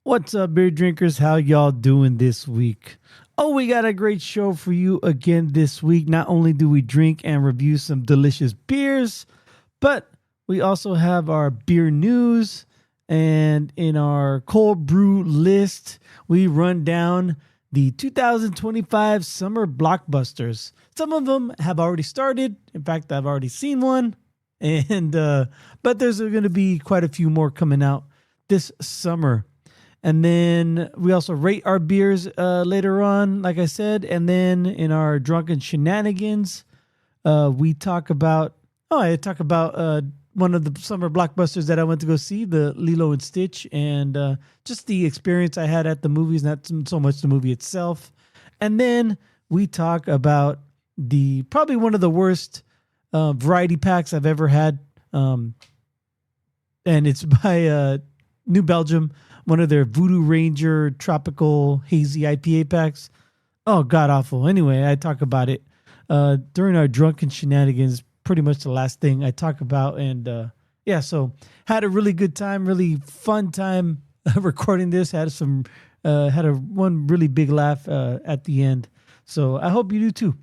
What's up, beer drinkers? How y'all doing this week? Oh, we got a great show for you again this week. Not only do we drink and review some delicious beers, but we also have our beer news. And in our Cöld Brüe List, we run down the 2025 summer blockbusters. Some of them have already started. In fact, I've already seen one. And but there's going to be quite a few more coming out this summer. And then we also rate our beers later on, like I said. And then in our Drunken Shenanigans, we talk about, one of the summer blockbusters that I went to go see, the Lilo and Stitch, and just the experience I had at the movies, not so much the movie itself. And then we talk about probably one of the worst variety packs I've ever had. And it's by New Belgium, one of their Voodoo Ranger Tropical Hazy IPA packs. Oh, god awful. Anyway, I talk about it during our Drunken Shenanigans, pretty much the last thing I talk about. And so had a really good time, really fun time recording this. Had one really big laugh at the end. So I hope you do too.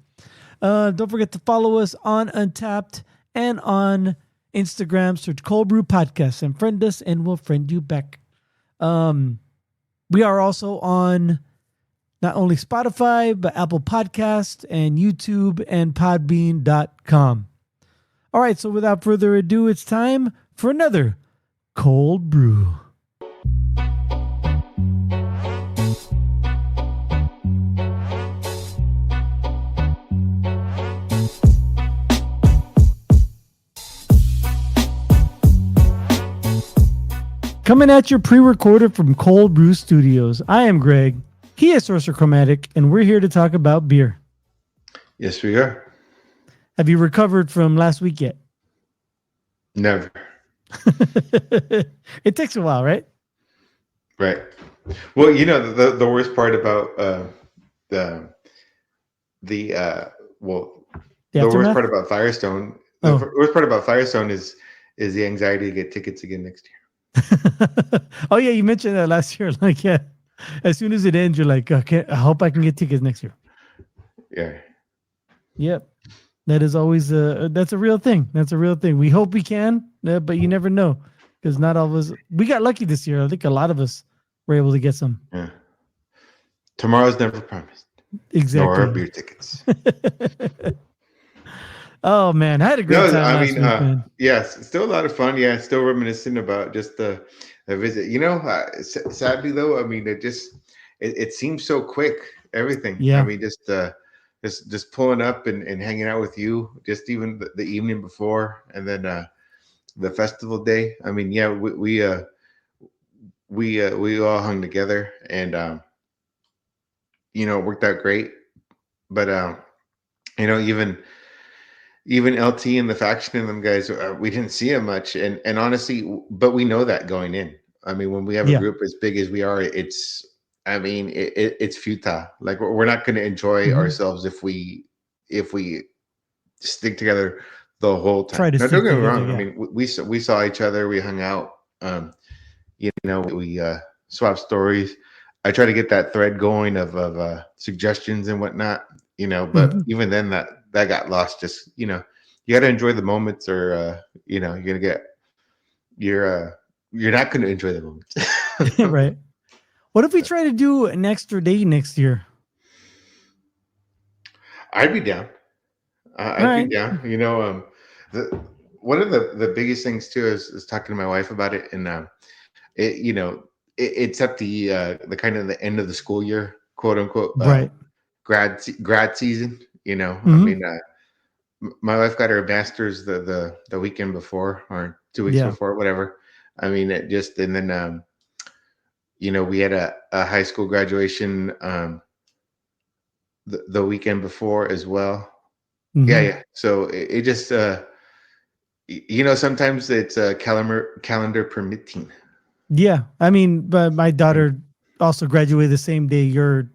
Don't forget to follow us on Untappd and on Instagram. Search Cöld Brüe Podcast and friend us, and we'll friend you back. We are also on not only Spotify, but Apple Podcast and YouTube and podbean.com. All right. So without further ado, it's time for another Cöld Brüe. Coming at you pre-recorded from Cöld Brüe Studios. I am Greg. He is Sorcerer Chromatic, and we're here to talk about beer. Yes, we are. Have you recovered from last week yet? Never. It takes a while, right? Right. Well, you know, the worst part about the worst part about Firestone. The worst part about Firestone is the anxiety to get tickets again next year. Oh yeah, you mentioned that last year. Like, yeah, as soon as it ends, you're like, okay, I hope I can get tickets next year. Yeah. Yep. That is always that's a real thing. That's a real thing. We hope we can, but you never know, because not all of us. We got lucky this year. I think a lot of us were able to get some. Yeah. Tomorrow's never promised. Exactly. Nor beer tickets. Oh man, I had a great time last week. Yes, still a lot of fun. Yeah, still reminiscing about just the visit. You know, sadly though, I mean, it seems so quick. Everything. Yeah. I mean, just pulling up and hanging out with you. Just even the evening before, and then the festival day. I mean, yeah, we all hung together, and it worked out great. But even LT and the faction and them guys, we didn't see them much, and honestly, but we know that going in. I mean, when we have a group as big as we are, it's futile. Like, we're not going to enjoy ourselves if we stick together the whole time. Now, don't get me wrong. Yeah. I mean, we saw each other, we hung out, we swapped stories. I try to get that thread going of suggestions and whatnot, but even then that got lost. Just, you got to enjoy the moments, or you're not going to enjoy the moments. Right. What if we try to do an extra day next year? I'd be down. I'd be down. One of the biggest things too is talking to my wife about it, and it's at the kind of the end of the school year, quote unquote, right? Grad season. I mean, my wife got her master's the weekend before, or 2 weeks before, whatever. I mean, and then we had a high school graduation the weekend before as well. Yeah. So it just sometimes it's calendar permitting. Yeah, I mean, but my daughter also graduated the same day your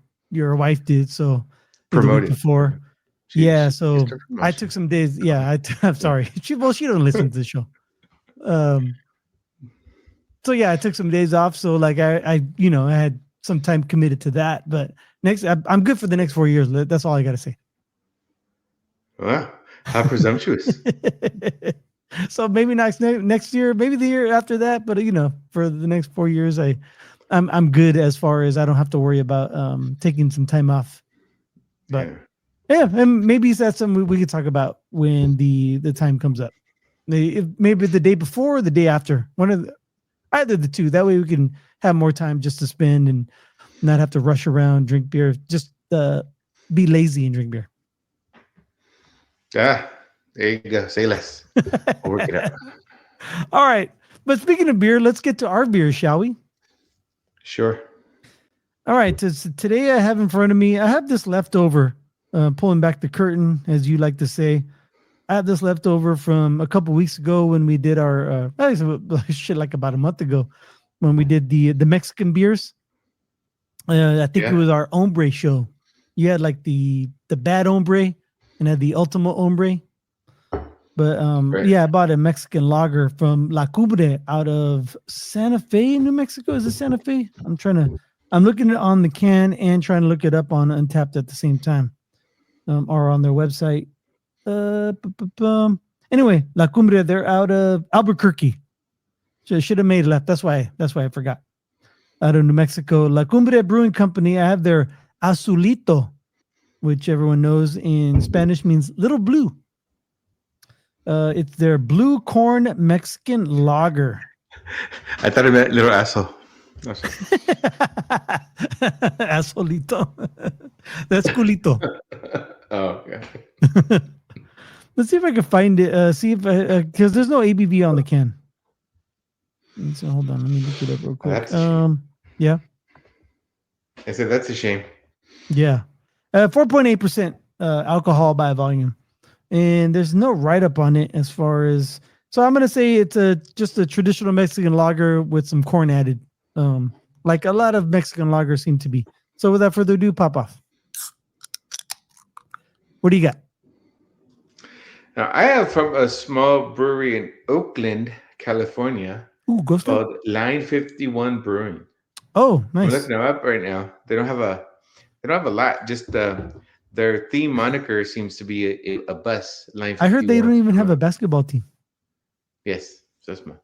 wife did, so promoted the week before. So I took some days. Yeah, I'm sorry. She don't listen to the show. So So yeah, I took some days off. So like I had some time committed to that. But I'm good for the next 4 years. That's all I got to say. Wow, how presumptuous. So maybe next year, maybe the year after that. But for the next 4 years, I'm good as far as I don't have to worry about taking some time off. But yeah, and maybe that's something we could talk about when the time comes up. Maybe the day before or the day after. Either the two. That way we can have more time just to spend and not have to rush around, drink beer. Just be lazy and drink beer. There you go. Say less. I'll work it out. All right. But speaking of beer, let's get to our beer, shall we? Sure. All right. So today I have in front of me, I have this leftover, pulling back the curtain, as you like to say. I have this leftover from a couple weeks ago when we did our, like about a month ago, when we did the Mexican beers. I think it was our Hombre show. You had like the bad Hombre and had the Ultimo Hombre. But I bought a Mexican lager from La Cumbre out of Santa Fe, New Mexico. Is it Santa Fe? I'm looking on the can and trying to look it up on Untappd at the same time, or on their website. Anyway, La Cumbre, they're out of Albuquerque. So I should have made left. That's why I forgot. Out of New Mexico, La Cumbre Brewing Company. I have their Azulito, which everyone knows in Spanish means little blue. It's their blue corn Mexican lager. I thought it meant little asshole. Asolito. That's culito. Oh, yeah. Let's see if I can find it. See if because there's no ABV on the can. So hold on, let me look it up real quick. Yeah. I said that's a shame. Yeah, 4.8% alcohol by volume, and there's no write up on it as far as. So I'm gonna say it's just a traditional Mexican lager with some corn added, like a lot of Mexican lagers seem to be. So without further ado, pop off. What do you got? Now, I have from a small brewery in Oakland, California, called Line 51 Brewing. Oh, nice. I'm looking them up right now. They don't have a lot. Just their theme moniker seems to be a bus. Line 51. I heard they don't even have a basketball team. Yes, that's my.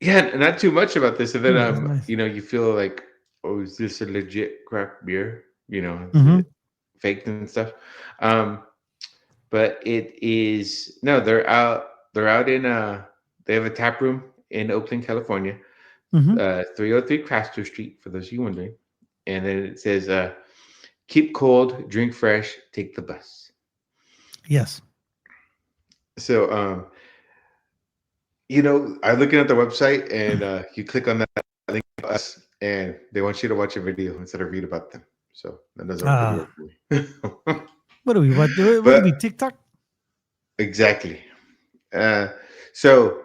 Yeah, not too much about this. And then nice. You feel like, oh, is this a legit craft beer? Faked and stuff. But it is they're out in they have a tap room in Oakland, California. 303 Craster Street, for those of you wondering. And then it says keep cold, drink fresh, take the bus. Yes. So I'm looking at the website, and you click on that link to us, and they want you to watch a video instead of read about them. So that doesn't work for me. What do we what do we TikTok? Exactly. So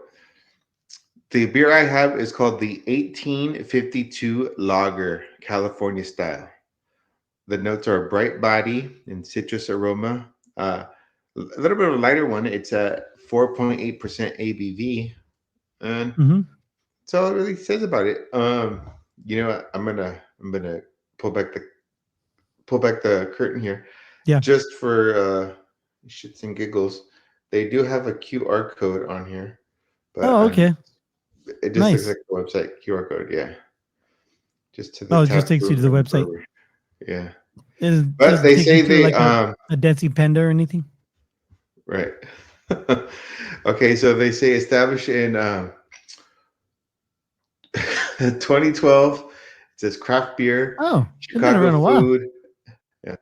the beer I have is called the 1852 Lager, California style. The notes are bright body and citrus aroma. A little bit of a lighter one. It's a 4.8% ABV, and that's all it really says about it. I'm gonna pull back the curtain here. Yeah. Just for shits and giggles, they do have a QR code on here. But, okay. It just looks like the website QR code. Yeah. Just to the. Oh, it just takes you to the website. Brewer. Yeah. But they say they like a Dancing Panda or anything. Right. Okay, so they say established in 2012. It says craft beer. Oh, Chicago food. Yeah,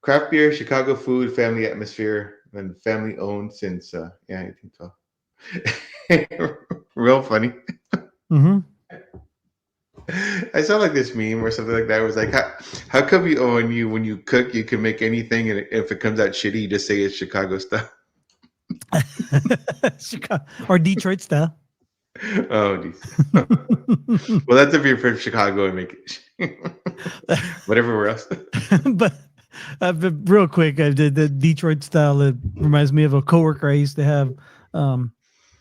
craft beer, Chicago food, family atmosphere, and family owned since 1812. Real funny. I saw like this meme or something like that. It was like, how come when you cook, you can make anything, and if it comes out shitty, you just say it's Chicago style. Chicago or Detroit style. Oh, well, that's if you're from Chicago and make it. But everywhere else. But real quick, I did the Detroit style. It reminds me of a coworker I used to have.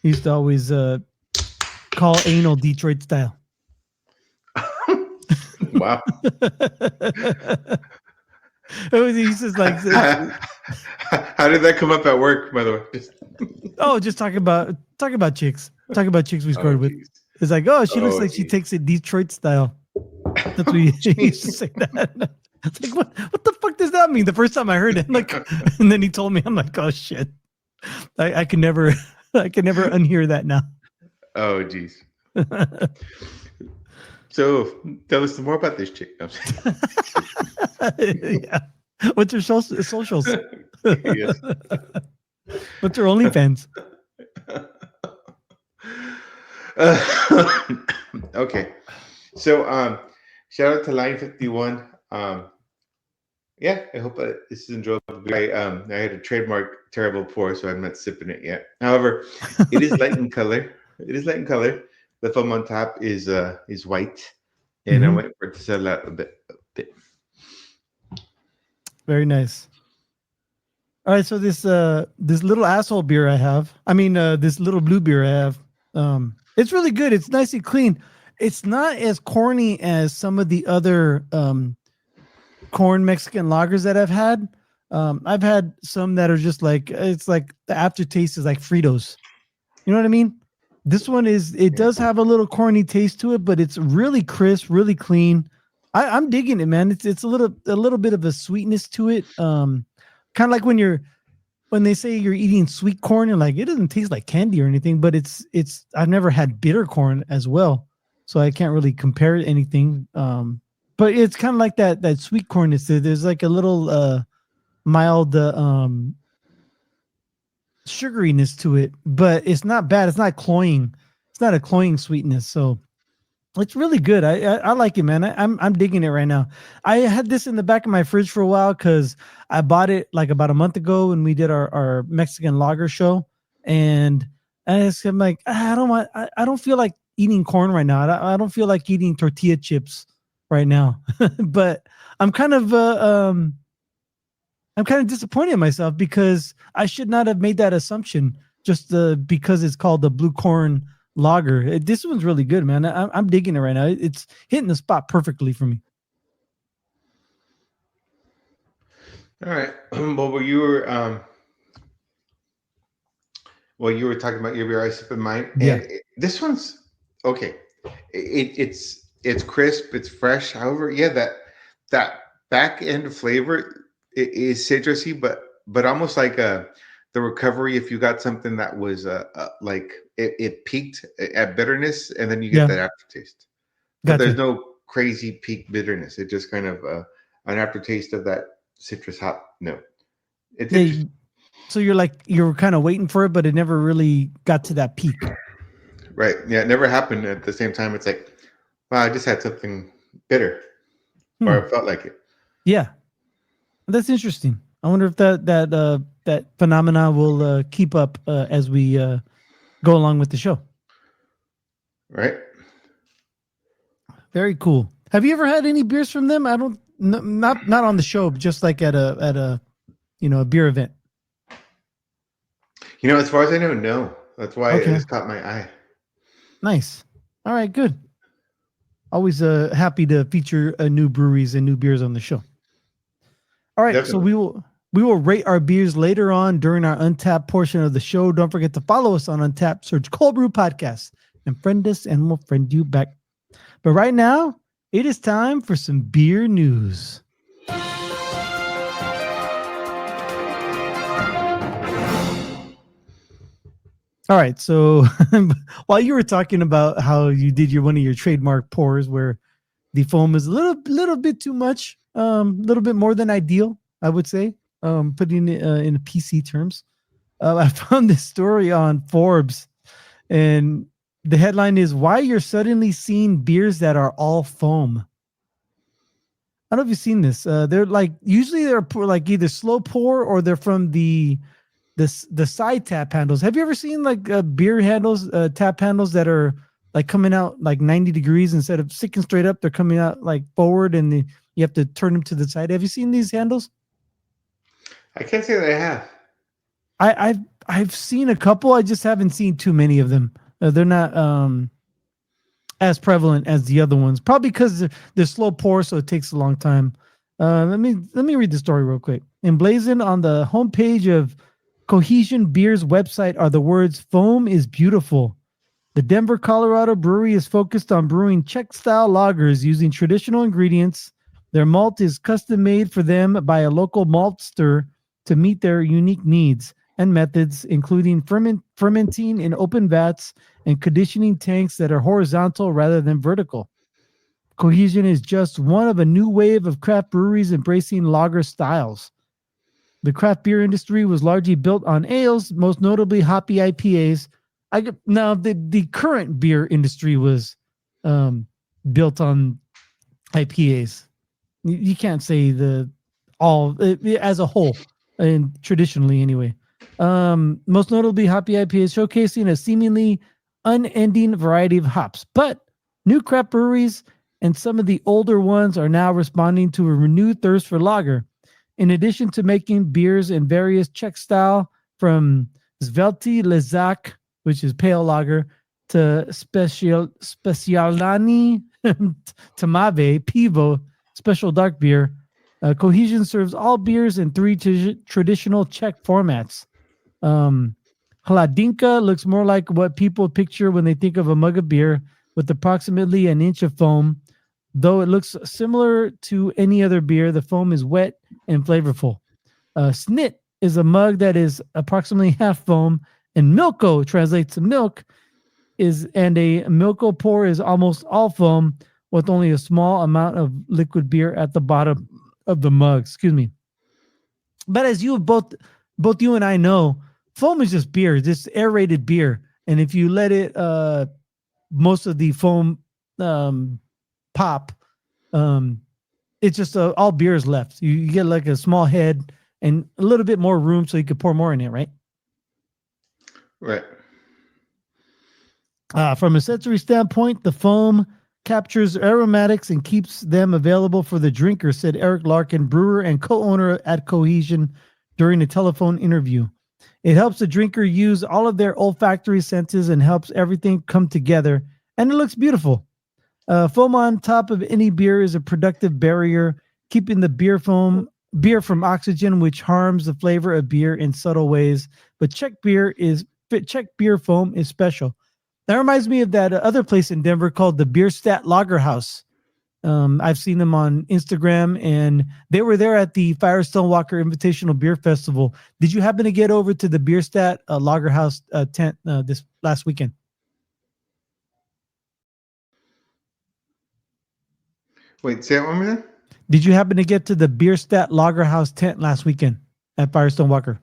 He used to always call anal Detroit style. Wow. He's just like, how did that come up at work, by the way? just talk about chicks. Talk about chicks we scored with. Geez. It's like, she looks like she takes it Detroit style. That's what he used to say that. It's like, what the fuck does that mean? The first time I heard it, like, and then he told me, I'm like, oh shit, I can never unhear that now. Oh, geez. So tell us some more about this chick. Yeah. What's her socials? Yes. What's her OnlyFans? Okay. So shout out to Line 51. Yeah, I hope this is enjoyable. I had a trademark terrible pour, so I'm not sipping it yet. However, it is light in color. It is light in color. The foam on top is white, and I'm waiting for it to settle out a bit. Very nice. All right, so this little asshole beer I have. I mean, this little blue beer I have. It's really good. It's nice and clean. It's not as corny as some of the other corn Mexican lagers that I've had. I've had some that are just like, it's like the aftertaste is like Fritos. You know what I mean? This one does have a little corny taste to it, but it's really crisp, really clean. I'm digging it, man. It's a little bit of a sweetness to it. Kind of like when they say you're eating sweet corn, you're like, it doesn't taste like candy or anything, but it's I've never had bitter corn as well, so I can't really compare anything. But it's kind of like that sweet cornness. There's like a little mild sugariness to it, but it's not bad. It's not cloying. It's not a cloying sweetness. So it's really good. I like it, man. I'm digging it right now. I had this in the back of my fridge for a while because I bought it like about a month ago when we did our Mexican lager show, and I'm like, I don't feel like eating corn right now. I don't feel like eating tortilla chips right now. But I'm kind of disappointed in myself because I should not have made that assumption just because it's called the blue corn lager. This one's really good, man. I'm digging it right now. It's hitting the spot perfectly for me. All right. Well, you were talking about your beer, I sip in mine. Yeah. And this one's okay. It's crisp. It's fresh. However, yeah, that back end flavor is citrusy, but almost like the recovery. If you got something that was like it peaked at bitterness, and then you get that aftertaste. But there's no crazy peak bitterness. It just kind of an aftertaste of that citrus hop note. It's interesting. So you're kind of waiting for it, but it never really got to that peak. Right. Yeah, it never happened at the same time. It's like, wow, I just had something bitter. Or it felt like it. Yeah. That's interesting. I wonder if that phenomena will keep up as we go along with the show. Right. Very cool. Have you ever had any beers from them? Not on the show, but just like at a a beer event. As far as I know, no. That's why it just caught my eye. Nice. All right, good. Always happy to feature new breweries and new beers on the show. All right, definitely. So we will rate our beers later on during our Untappd portion of the show. Don't forget to follow us on Untappd. Search Cöld Brüe Podcast and friend us, and we'll friend you back. But right now, it is time for some beer news. All right, so while you were talking about how you did one of your trademark pours where the foam is a little bit too much, a little bit more than ideal, I would say, putting it in PC terms. I found this story on Forbes, and the headline is "Why You're Suddenly Seeing Beers That Are All Foam." I don't know if you've seen this. They're like usually they're like either slow pour or they're from the side tap handles. Have you ever seen like beer handles, tap handles that are like coming out like 90 degrees instead of sticking straight up? They're coming out like forward, and you have to turn them to the side. Have you seen these handles? I can't say that I have. I've seen a couple. I just haven't seen too many of them. They're not. as prevalent as the other ones, probably because they're slow pour, so it takes a long time. Let me read the story real quick. Emblazoned on the homepage of Cohesion Beer's website are the words "Foam is beautiful." The Denver, Colorado brewery is focused on brewing Czech-style lagers using traditional ingredients. Their malt is custom made for them by a local maltster to meet their unique needs and methods, including fermenting in open vats and conditioning tanks that are horizontal rather than vertical. Cohesion is just one of a new wave of craft breweries embracing lager styles. The craft beer industry was largely built on ales, most notably hoppy IPAs. Now the current beer industry was built on IPAs. You can't say the all as a whole, and traditionally anyway. Most notably hoppy IPAs, showcasing a seemingly unending variety of hops. But new craft breweries and some of the older ones are now responding to a renewed thirst for lager. In addition to making beers in various Czech style, from Svelti Lezak, which is pale lager, to Specialani Tamave Pivo, special dark beer, Cohesion serves all beers in three traditional Czech formats. Hladinka looks more like what people picture when they think of a mug of beer, with approximately an inch of foam. Though it looks similar to any other beer, the foam is wet and flavorful. Snit is a mug that is approximately half foam, and Milko translates to milk, and a Milko pour is almost all foam with only a small amount of liquid beer at the bottom of the mug. Excuse me. But as you both you and I know, foam is just beer, just aerated beer. And if you let it most of the foam pop, it's just all beers left. You get like a small head and a little bit more room so you could pour more in it, right? Right. From a sensory standpoint, the foam captures aromatics and keeps them available for the drinker, said Eric Larkin, brewer and co-owner at Cohesion, during a telephone interview. It helps the drinker use all of their olfactory senses and helps everything come together, and it looks beautiful. Foam on top of any beer is a productive barrier, keeping the beer from oxygen, which harms the flavor of beer in subtle ways. But Czech beer foam is special. That reminds me of that other place in Denver called the Bierstadt Lager House. I've seen them on Instagram, and they were there at the Firestone Walker Invitational Beer Festival. Did you happen to get over to the Bierstadt Lager House tent this last weekend? Wait, say that one more time? Did you happen to get to the Bierstadt Lager House tent last weekend at Firestone Walker?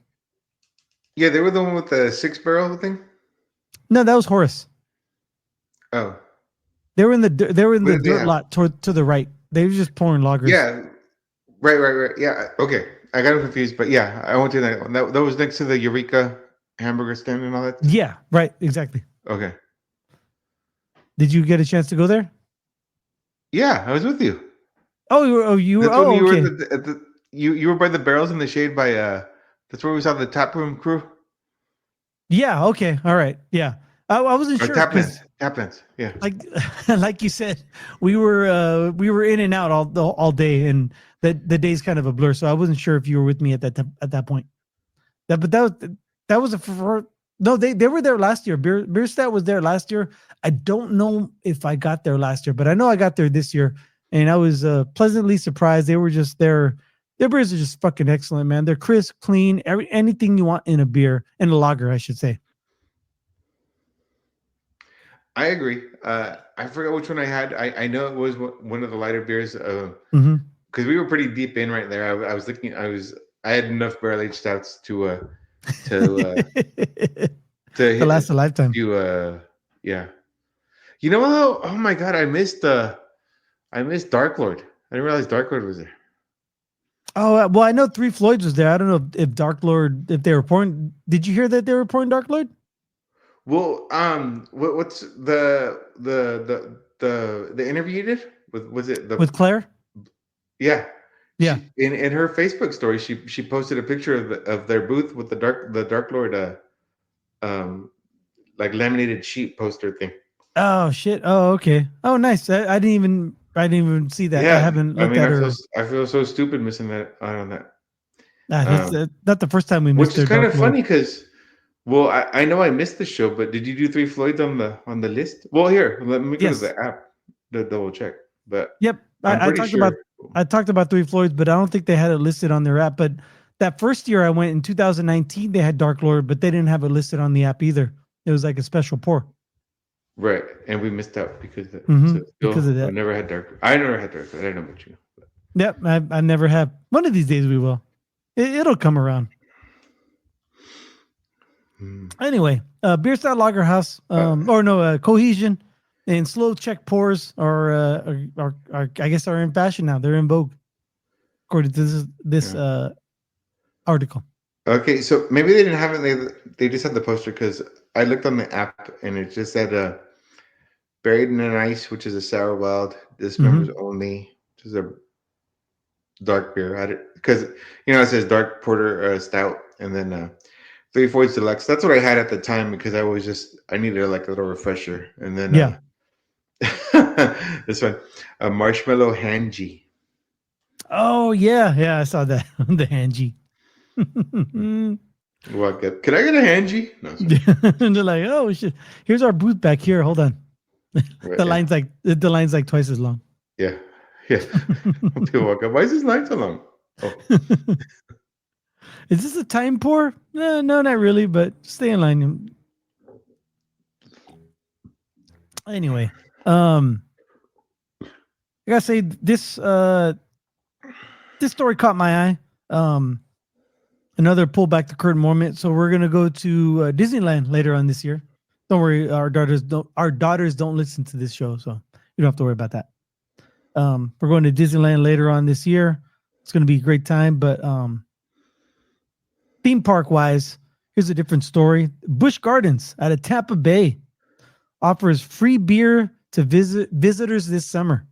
Yeah, they were the one with the 6-barrel thing. No, that was Horace. Oh, they were in the dirt lot to the right. They were just pouring lagers. Yeah, right. Yeah, okay. I got confused, but yeah, I went to that one. That was next to the Eureka hamburger stand and all that. Yeah, right. Exactly. Okay. Did you get a chance to go there? Yeah, I was with you. Oh, you were. Okay. You were by the barrels in the shade by that's where we saw the tap room crew. Yeah. Okay. All right. Yeah. I wasn't sure. Tap dance. Yeah. Like you said, we were in and out all day, and the day's kind of a blur. So I wasn't sure if you were with me at that point. That was no. They were there last year. Bierstadt was there last year. I don't know if I got there last year, but I know I got there this year, and I was pleasantly surprised. They were just there. Their beers are just fucking excellent, man. They're crisp, clean, anything you want in a beer, in a lager, I should say. I agree. I forgot which one I had. I know it was one of the lighter beers. Because we were pretty deep in right there. I was looking. I had enough barrel aged stouts to last a lifetime. Yeah. You know what? Oh my god, I missed Dark Lord. I didn't realize Dark Lord was there. Oh well, I know Three Floyds was there. I don't know if Dark Lord, if they were pouring. Did you hear that they were pouring Dark Lord? Well, what's the interview you did with Claire? Yeah. Yeah. In her Facebook story, she posted a picture of their booth with the Dark Lord like laminated sheet poster thing. Oh shit. Oh okay. Oh nice. I didn't even see that. I Yeah, haven't I looked mean, at her. I feel so stupid missing that out on that. That's not the first time we Which missed is their kind Dark of Lord. funny because, well, I know I missed the show, but did you do Three Floyds on the list? Well, here, let me go to Yes. the app to double check. But Yep. I'm I pretty talked sure. about Three Floyds, but I don't think they had it listed on their app. But that first year I went in 2019, they had Dark Lord, but they didn't have it listed on the app either. It was like a special pour. Right, and we missed out because so Because of still I that. never had dark. I never had dark. I don't know about you. Yep. I never have. One of these days we will. It'll come around. Anyway, Beer Style Lager House, Cohesion and slow check pours are I guess are in fashion now. They're in vogue, according to this Yeah. article. Okay, so maybe they didn't have it. They just had the poster because I looked on the app and it just said Buried in an Ice, which is a sour wild. This members only, which is a dark beer. Because it says dark porter stout, and then Three Fourths Deluxe. That's what I had at the time because I needed like a little refresher, and then Yeah. this one, a marshmallow hangy. Oh yeah, I saw that the Hanji. What? Could I get a hangy? No, sorry. And they're like, oh shit, here's our booth back here. Hold on, Right, yeah. the line's like twice as long. Yeah. Yeah. People walk up. Why is this line so long? Oh. Is this a time pour? No, not really, but stay in line. Anyway, I gotta say this story caught my eye. Another pull back the curtain moment. So we're gonna go to Disneyland later on this year. Don't worry, our daughters don't listen to this show, so you don't have to worry about that. We're going to Disneyland later on this year. It's gonna be a great time, but theme park wise, here's a different story. Busch Gardens out of Tampa Bay offers free beer to visitors this summer.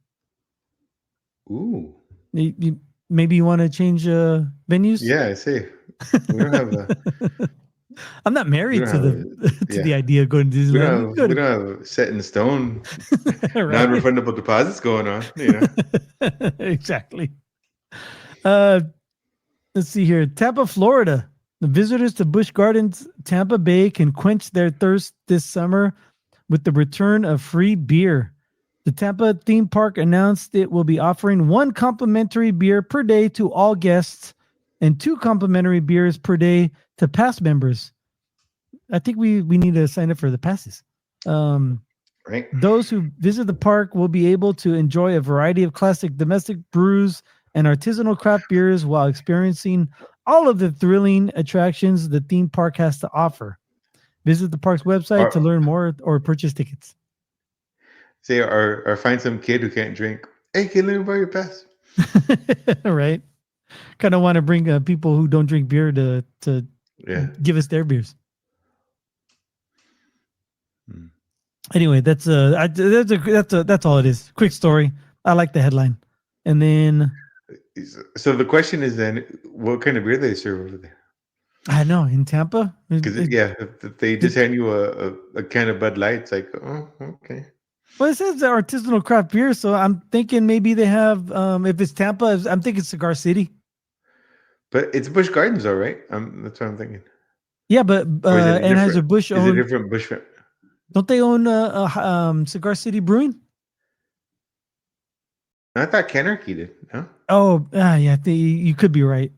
Ooh. Maybe you want to change venues? Yeah, I see. We don't have I'm not married to the idea of going to Disneyland. we don't have set in stone Right? non-refundable deposits going on, Exactly. Let's see here. Tampa, Florida. The visitors to Busch Gardens Tampa Bay can quench their thirst this summer with the return of free beer. The Tampa theme park announced it will be offering 1 complimentary beer per day to all guests and 2 complimentary beers per day to past members. I think we need to sign up for the passes. Right. Those who visit the park will be able to enjoy a variety of classic domestic brews and artisanal craft beers while experiencing all of the thrilling attractions the theme park has to offer. Visit the park's website to learn more or purchase tickets. Say, or find some kid who can't drink. Hey, kid, let me borrow your pass. Right. Kind of want to bring people who don't drink beer to give us their beers. Anyway, that's all it is. Quick story. I like the headline. And then, so the question is then, what kind of beer they serve over there? I know in Tampa. Because if they just hand you a can of Bud Light, it's like, oh, okay. Well, it says the artisanal craft beer, so I'm thinking maybe they have. If it's Tampa, I'm thinking Cigar City. But it's Busch Gardens, though, right? That's what I'm thinking. Yeah, but Anheuser-Busch is it different Busch? Don't they own Cigar City Brewing? I thought Canarchy did. No? Oh, yeah. You could be right.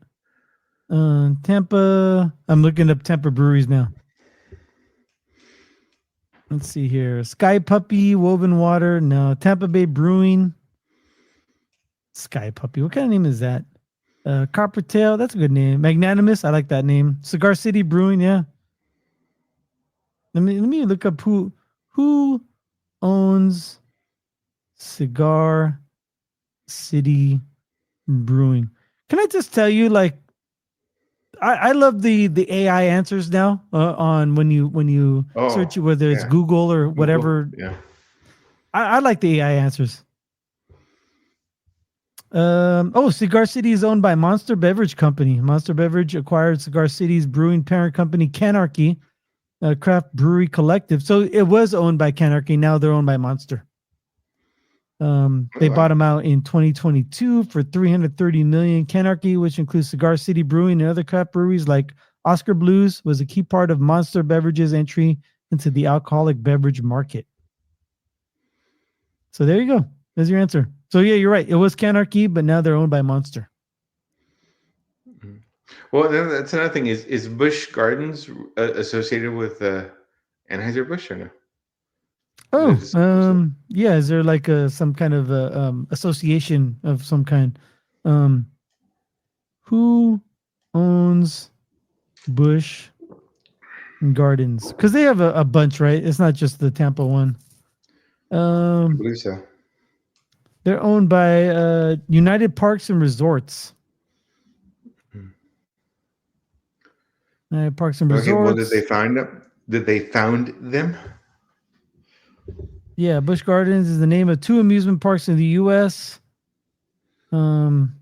Tampa. I'm looking up Tampa breweries now. Let's see here. Sky Puppy, Woven Water. No. Tampa Bay Brewing. Sky Puppy. What kind of name is that? Coppertail. That's a good name. Magnanimous. I like that name. Cigar City Brewing. Yeah. Let me look up who owns Cigar City Brewing. Can I just tell you, like, I love the AI answers now on when you search it, whether it's Google or whatever. Yeah. I like the AI answers. Cigar City is owned by Monster Beverage Company. Monster Beverage acquired Cigar City's brewing parent company, Canarchy, Craft Brewery Collective. So it was owned by Canarchy. Now they're owned by Monster. They bought them out in 2022 for $330 million. Canarchy, which includes Cigar City Brewing and other craft breweries like Oscar Blues, was a key part of Monster Beverages' entry into the alcoholic beverage market. So there you go. There's your answer. So yeah, you're right. It was Canarchy, but now they're owned by Monster. Well, then that's another thing. Is Busch Gardens associated with Anheuser-Busch or no? Oh, yeah. Is there like some kind of association of some kind? Who owns Busch Gardens? Because they have a bunch, right? It's not just the Tampa one. I believe so. They're owned by United Parks and Resorts. United Parks and Resorts. Okay, well, did they find them? Did they found them? Yeah, Busch Gardens is the name of 2 amusement parks in the U.S. Doesn't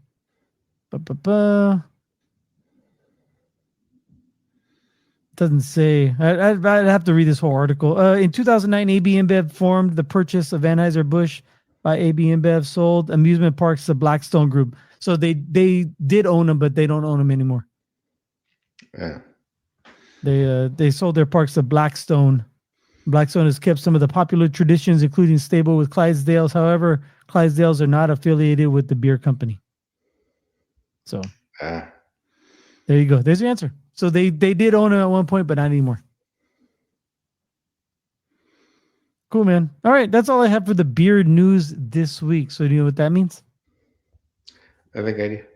say. I'd have to read this whole article. In 2009, AB InBev formed the purchase of Anheuser-Busch by AB InBev, sold amusement parks to Blackstone Group. So they did own them, but they don't own them anymore. Yeah. They sold their parks to Blackstone. Blackstone has kept some of the popular traditions, including stable with Clydesdales. However, Clydesdales are not affiliated with the beer company. So there you go. There's your answer. So they did own it at one point, but not anymore. Cool, man. All right, that's all I have for the beer news this week. So do you know what that means? I think I do. It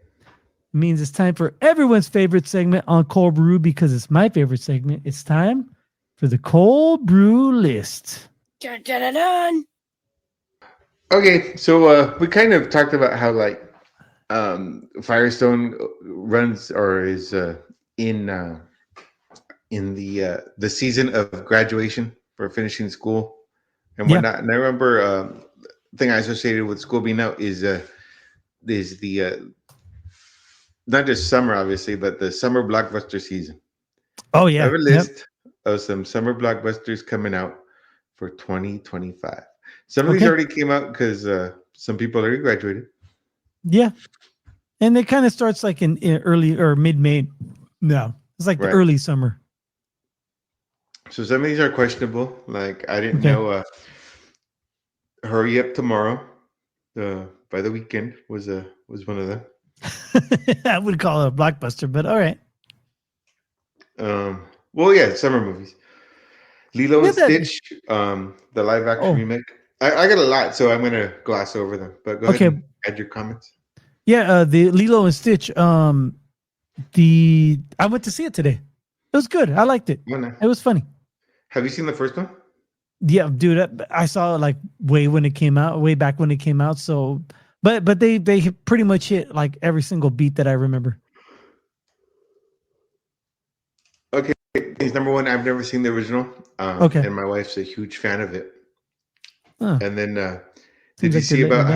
means it's time for everyone's favorite segment on Cöld Brew, because it's my favorite segment. It's time for the Cöld Brüe List. Dun, dun, dun, dun. Okay, so we kind of talked about how like Firestone runs or is in the season of graduation for finishing school and whatnot. And I remember thing I associated with school being out is the not just summer, obviously, but the summer blockbuster season. Oh yeah, I have a list of some summer blockbusters coming out for 2025. Some of these already came out because some people already graduated. Yeah, and it kind of starts like in early or mid-May. No, it's like the early summer. So some of these are questionable. Like I didn't know. Hurry Up Tomorrow, by the Weekend was one of them. I would call it a blockbuster, but all right. Well, yeah, summer movies. Lilo and Stitch, the live action remake. I got a lot, so I'm gonna gloss over them. But go ahead and add your comments. Yeah, the Lilo and Stitch. I went to see it today. It was good. I liked it. Oh, nice. It was funny. Have you seen the first one? Yeah, dude. I saw it like way back when it came out. So, but they pretty much hit like every single beat that I remember. Okay, he's number one. I've never seen the original. And my wife's a huge fan of it. And then, did you see about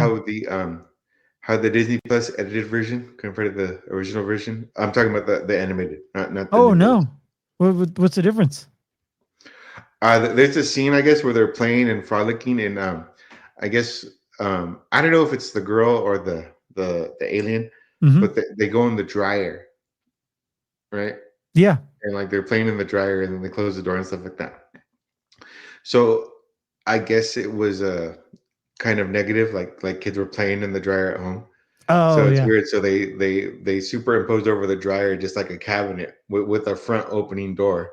how the Disney Plus edited version compared to the original version? I'm talking about the animated, not the. Oh no, what's the difference? There's a scene, I guess, where they're playing and frolicking, and I guess I don't know if it's the girl or the alien, but they go in the dryer, right? Yeah, and like they're playing in the dryer, and then they close the door and stuff like that. So I guess it was kind of negative, like kids were playing in the dryer at home. Oh, so it's weird. So they superimposed over the dryer just like a cabinet with a front opening door.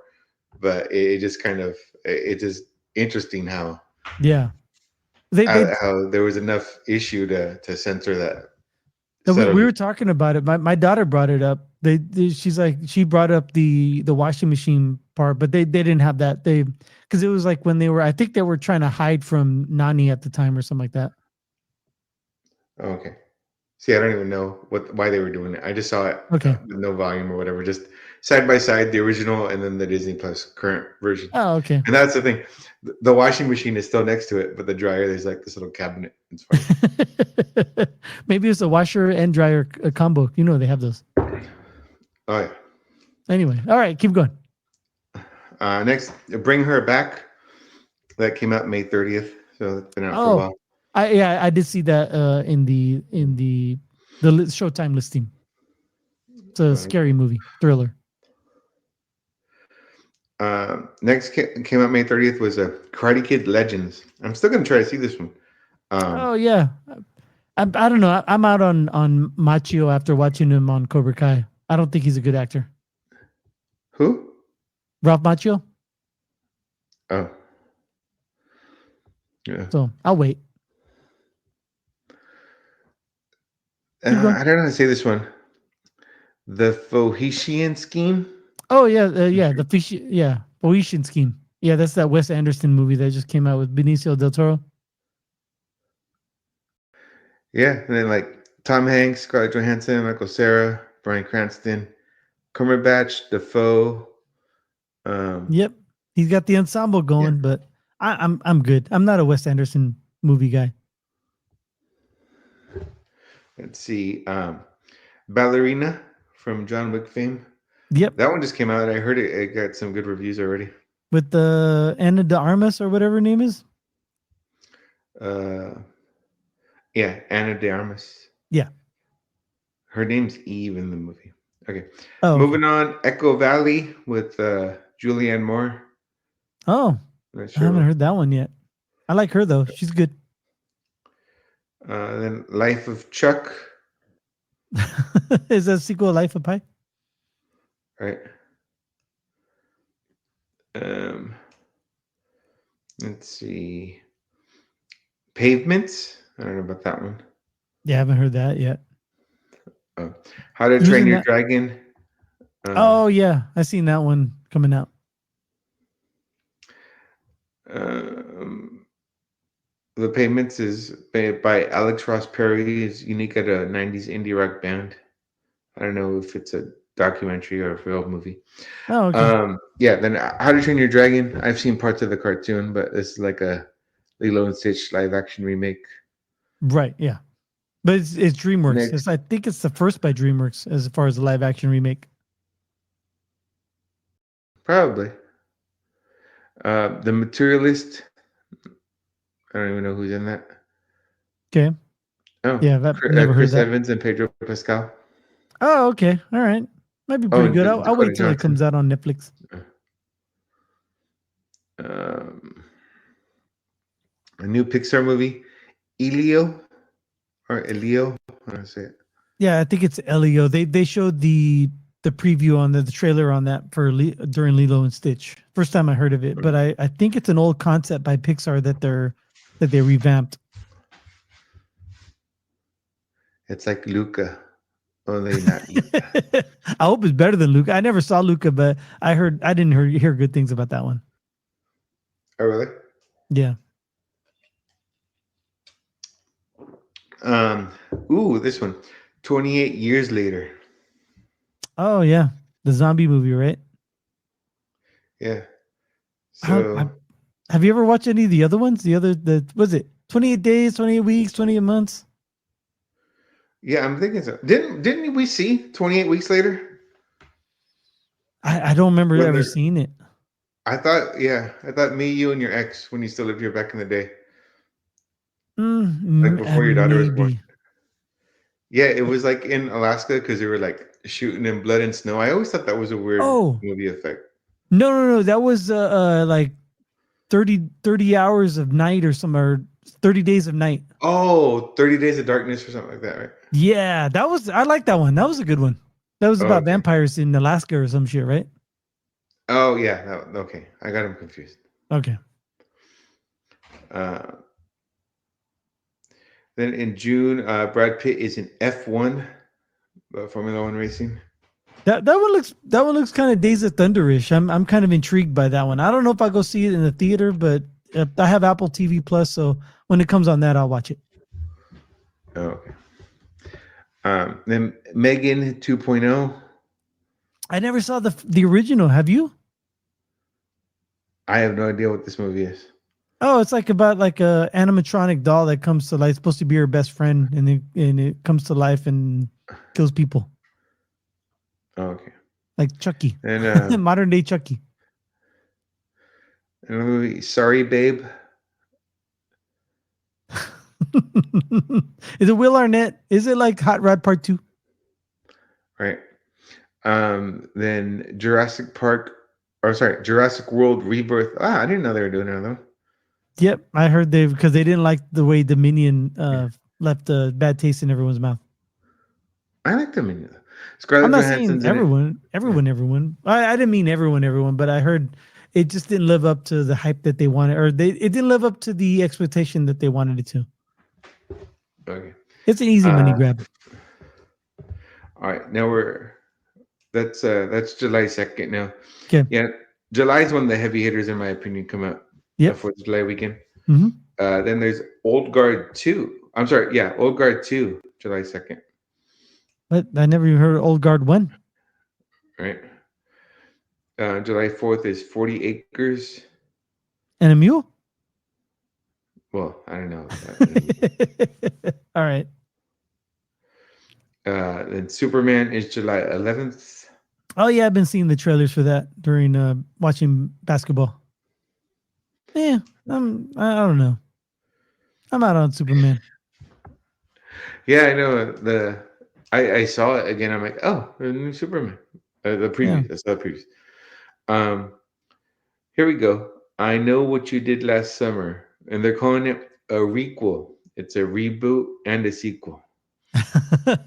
But it just kind of it's just interesting how how there was enough issue to censor that. We were talking about it. My daughter brought it up. She's like, she brought up the washing machine part, but they didn't have that. Because it was like when I think they were trying to hide from Nani at the time or something like that. Okay. See, I don't even know why they were doing it. I just saw it with no volume or whatever, just side by side, the original and then the Disney Plus current version. Oh, okay. And that's the thing. The washing machine is still next to it, but the dryer, there's like this little cabinet. It's funny. Maybe it's a washer and dryer combo. They have those. Oh, yeah. Anyway. All right. Keep going. Next, Bring Her Back. That came out May 30th, so it's been out for a while. I did see that in the Showtime listing. It's a scary movie, thriller. Next came out May 30th was a Karate Kid Legends. I'm still gonna try to see this one. Oh yeah, I don't know. I'm out on Machio after watching him on Cobra Kai. I don't think he's a good actor. Who? Ralph Macchio. Oh. Yeah. So I'll wait. I don't know how to say this one. The Phoenician Scheme. Oh yeah, the Phoenician Scheme. Yeah, that's that Wes Anderson movie that just came out with Benicio del Toro. Yeah, and then like Tom Hanks, Scarlett Johansson, Michael Cera, Bryan Cranston, Cumberbatch, Defoe. Yep, he's got the ensemble going, but I'm good. I'm not a Wes Anderson movie guy. Let's see, Ballerina from John Wick fame. Yep, that one just came out. I heard it got some good reviews already. With the Ana de Armas or whatever her name is. Yeah, Ana de Armas. Yeah. Her name's Eve in the movie. Okay. Oh, moving on. Echo Valley with Julianne Moore. Oh, I haven't heard that one yet. I like her though. She's good. Then Life of Chuck. Is that a sequel of Life of Pi? Right. Let's see. Pavements. I don't know about that one. Yeah, I haven't heard that yet. How to Train Your Dragon. Oh yeah, I seen that one coming out. The Pavements is by Alex Ross Perry. Is unique at a 90s indie rock band. I don't know if it's a documentary or a real movie. Oh, okay. Yeah, then How to Train Your Dragon. I've seen parts of the cartoon, but it's like a Lilo and Stitch live action remake. Right, yeah. But it's DreamWorks. I think it's the first by DreamWorks as far as the live action remake. Probably. The Materialist. I don't even know who's in that. Okay. Oh, yeah, never heard Chris that. Evans and Pedro Pascal. Oh, okay. All right. Might be pretty good. I'll wait till it comes out on Netflix. A new Pixar movie, Elio, or Elio. How do I say it? Yeah, I think it's Elio. They showed the preview on the trailer on that for during Lilo and Stitch. First time I heard of it, but I think it's an old concept by Pixar that they revamped. It's like Luca, only not Luca. I hope it's better than Luca. I never saw Luca, but I didn't hear good things about that one. Oh, really? Yeah. This one, 28 Years Later. Oh yeah, the zombie movie, right? Yeah. So, have you ever watched any of the other ones? Was it 28 days, 28 weeks, 28 months? Yeah, I'm thinking so. Didn't we see 28 Weeks Later? I don't remember ever seeing it. I thought me, you, and your ex when you still lived here back in the day. Like before your daughter was born. Yeah, it was like in Alaska because they were like shooting in blood and snow. I always thought that was a weird movie effect. No. That was like 30 hours of night or something, or 30 days of night. Oh, 30 Days of Darkness or something like that, right? Yeah, I like that one. That was a good one. That was about vampires in Alaska or some shit, right? Oh, yeah. Okay. I got him confused. Okay. Then in June, Brad Pitt is in F1, Formula One racing. That one looks kind of Days of Thunder-ish. I'm kind of intrigued by that one. I don't know if I'll go see it in the theater, but I have Apple TV Plus, so when it comes on that, I'll watch it. Oh, okay. Then Megan 2.0. I never saw the original. Have you? I have no idea what this movie is. Oh, it's like about like a animatronic doll that comes to life. It's supposed to be her best friend, and it comes to life and kills people. Oh, okay. Like Chucky. And modern day Chucky. Another movie, Sorry Babe. Is it Will Arnett? Is it like Hot Rod Part 2? Right. Then Jurassic World Rebirth. I didn't know they were doing another one. Yep, I heard because they didn't like the way Dominion left a bad taste in everyone's mouth. I like Dominion. I'm not saying everyone. I didn't mean everyone, but I heard it just didn't live up to the hype that they wanted, or it didn't live up to the expectation that they wanted it to. Okay. It's an easy money grab. All right, now that's July 2nd now. Okay. Yeah, July is when the heavy hitters, in my opinion, come out. Yep. 4th of July weekend. Mm-hmm. Then there's Old Guard 2. I'm sorry, yeah, Old Guard 2, July 2nd. But I never even heard Old Guard 1. Right. July 4th is 40 Acres. And a mule? Well, I don't know. All right. Then Superman is July 11th. Oh, yeah, I've been seeing the trailers for that during watching basketball. Yeah, I don't know. I'm out on Superman. Yeah, I know. I saw it again. I'm like, oh, the new Superman. The preview. I saw the previews. Here we go. I Know What You Did Last Summer, and they're calling it a requel. It's a reboot and a sequel.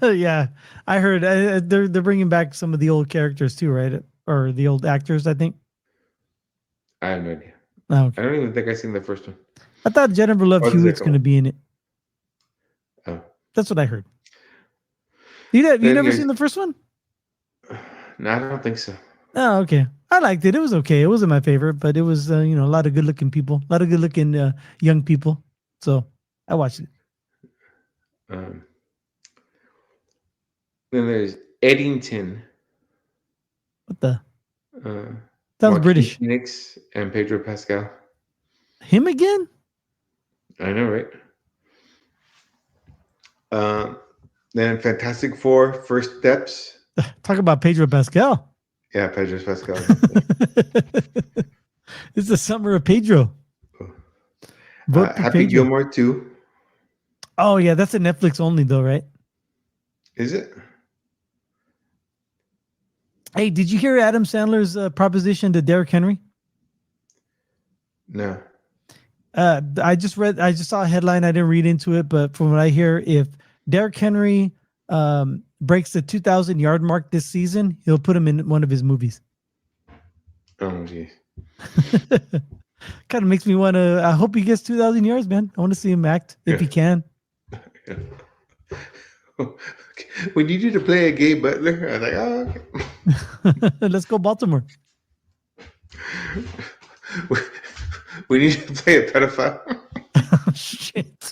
Yeah, I heard they're bringing back some of the old characters too, right? Or the old actors, I think. I have no idea. Oh, okay. I don't even think I've seen the first one. I thought Jennifer Love Hewitt's going to be in it. Oh, that's what I heard. You never seen the first one? No, I don't think so. Oh, okay. I liked it. It was okay. It wasn't my favorite, but it was a lot of good-looking people, a lot of good-looking young people. So I watched it. Then there's Eddington. What the? Sounds British. Phoenix and Pedro Pascal. Him again? I know, right? Then Fantastic Four: First Steps. Talk about Pedro Pascal. Yeah, Pedro Pascal. It's the summer of Pedro. Happy Pedro. Gilmore 2. Oh, yeah. That's a Netflix only, though, right? Is it? Hey, did you hear Adam Sandler's proposition to Derrick Henry? No. I just saw a headline. I didn't read into it, but from what I hear, if Derrick Henry breaks the 2,000-yard mark this season, he'll put him in one of his movies. Oh, geez. Kind of makes me want to. I hope he gets 2,000 yards, man. I want to see him act if he can. We need you to play a gay butler. I was like, oh, okay. Let's go Baltimore. We need to play a pedophile. Shit.